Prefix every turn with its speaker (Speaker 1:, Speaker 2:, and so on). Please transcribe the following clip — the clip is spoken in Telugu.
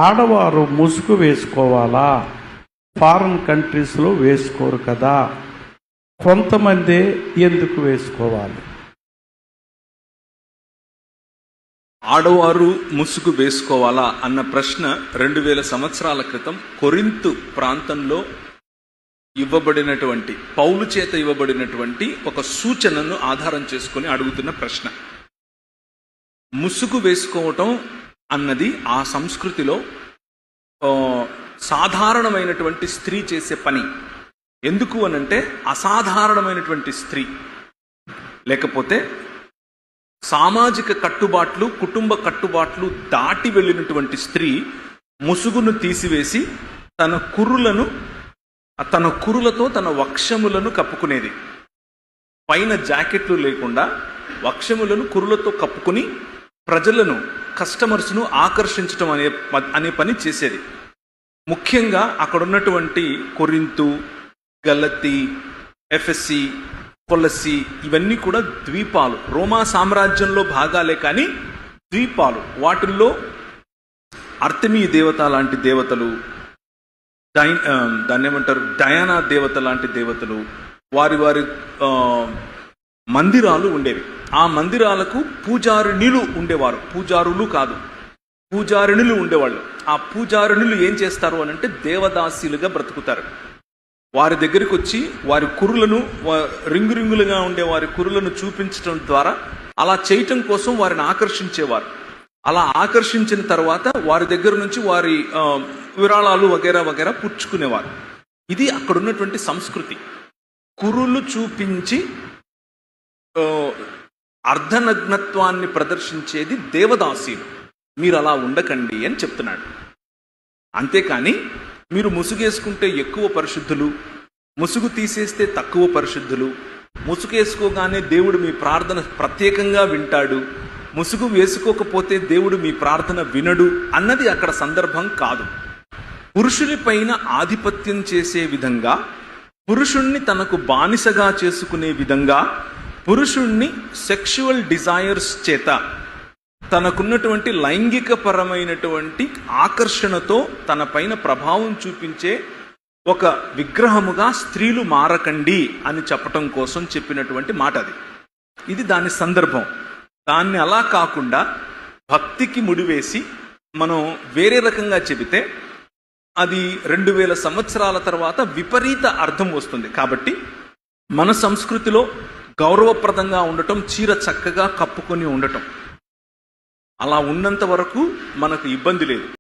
Speaker 1: ఆడవారు ముసుగు వేసుకోవాలా? ఫారిన్ కంట్రీస్లో వేసుకోరు కదా, కొంతమంది ఎందుకు వేసుకోవాలి?
Speaker 2: ఆడవారు ముసుగు వేసుకోవాలా అన్న ప్రశ్న 2000 సంవత్సరాల క్రితం కొరింతు ప్రాంతంలో ఇవ్వబడినటువంటి పౌలు చేత ఇవ్వబడినటువంటి ఒక సూచనను ఆధారం చేసుకుని అడుగుతున్న ప్రశ్న. ముసుగు వేసుకోవటం అన్నది ఆ సంస్కృతిలో సాధారణమైనటువంటి స్త్రీ చేసే పని. ఎందుకు అనంటే అసాధారణమైనటువంటి స్త్రీ లేకపోతే సామాజిక కట్టుబాట్లు, కుటుంబ కట్టుబాట్లు దాటి వెళ్ళినటువంటి స్త్రీ ముసుగును తీసివేసి తన కురులతో తన వక్షములను కప్పుకునేది. పైన జాకెట్లు లేకుండా వక్షములను కురులతో కప్పుకుని ప్రజలను, కస్టమర్స్ను ఆకర్షించడం అనే పని చేసేది. ముఖ్యంగా అక్కడ ఉన్నటువంటి కొరింతు, గలతీ, ఎఫెసీ, కొలసి ఇవన్నీ కూడా ద్వీపాలు, రోమా సామ్రాజ్యంలో భాగాలే కానీ ద్వీపాలు. వాటిల్లో అర్తెమీ దేవత లాంటి దేవతలు, దాన్ని ఏమంటారు, డయానా దేవత లాంటి దేవతలు, వారి వారి మందిరాలు ఉండేవి. ఆ మందిరాలకు పూజారిణులు ఉండేవారు, పూజారులు కాదు, పూజారిణులు ఉండేవాళ్ళు. ఆ పూజారిణులు ఏం చేస్తారు అనంటే దేవదాసీలుగా బ్రతుకుతారు. వారి దగ్గరికి వచ్చి వారి కురులను, రింగులుగా ఉండే వారి కురులను చూపించడం ద్వారా అలా చేయటం కోసం వారిని ఆకర్షించేవారు. అలా ఆకర్షించిన తర్వాత వారి దగ్గర నుంచి వారి విరాళాలు వగేరా పుచ్చుకునేవారు. ఇది అక్కడ ఉన్నటువంటి సంస్కృతి. కురులు చూపించి అర్ధనగ్నత్వాన్ని ప్రదర్శించేది దేవదాసీలు. మీరు అలా ఉండకండి అని చెప్తున్నాడు. అంతేకాని మీరు ముసుగేసుకుంటే ఎక్కువ పరిశుద్ధులు, ముసుగు తీసేస్తే తక్కువ పరిశుద్ధులు, ముసుగేసుకోగానే దేవుడు మీ ప్రార్థన ప్రత్యేకంగా వింటాడు, ముసుగు వేసుకోకపోతే దేవుడు మీ ప్రార్థన వినడు అన్నది అక్కడ సందర్భం కాదు. పురుషుని పైన ఆధిపత్యం చేసే విధంగా, పురుషుణ్ణి తనకు బానిసగా చేసుకునే విధంగా, పురుషుణ్ణి సెక్షువల్ డిజైర్స్ చేత, తనకున్నటువంటి లైంగిక పరమైనటువంటి ఆకర్షణతో తన పైన ప్రభావం చూపించే ఒక విగ్రహముగా స్త్రీలు మారకండి అని చెప్పటం కోసం చెప్పినటువంటి మాట అది. ఇది దాని సందర్భం. దాన్ని అలా కాకుండా భక్తికి ముడివేసి మనం వేరే రకంగా చెబితే అది 2000 సంవత్సరాల తర్వాత విపరీత అర్థం వస్తుంది. కాబట్టి మన సంస్కృతిలో గౌరవప్రదంగా ఉండటం, చీర చక్కగా కప్పుకొని ఉండటం, అలా ఉన్నంత వరకు మనకు ఇబ్బంది లేదు.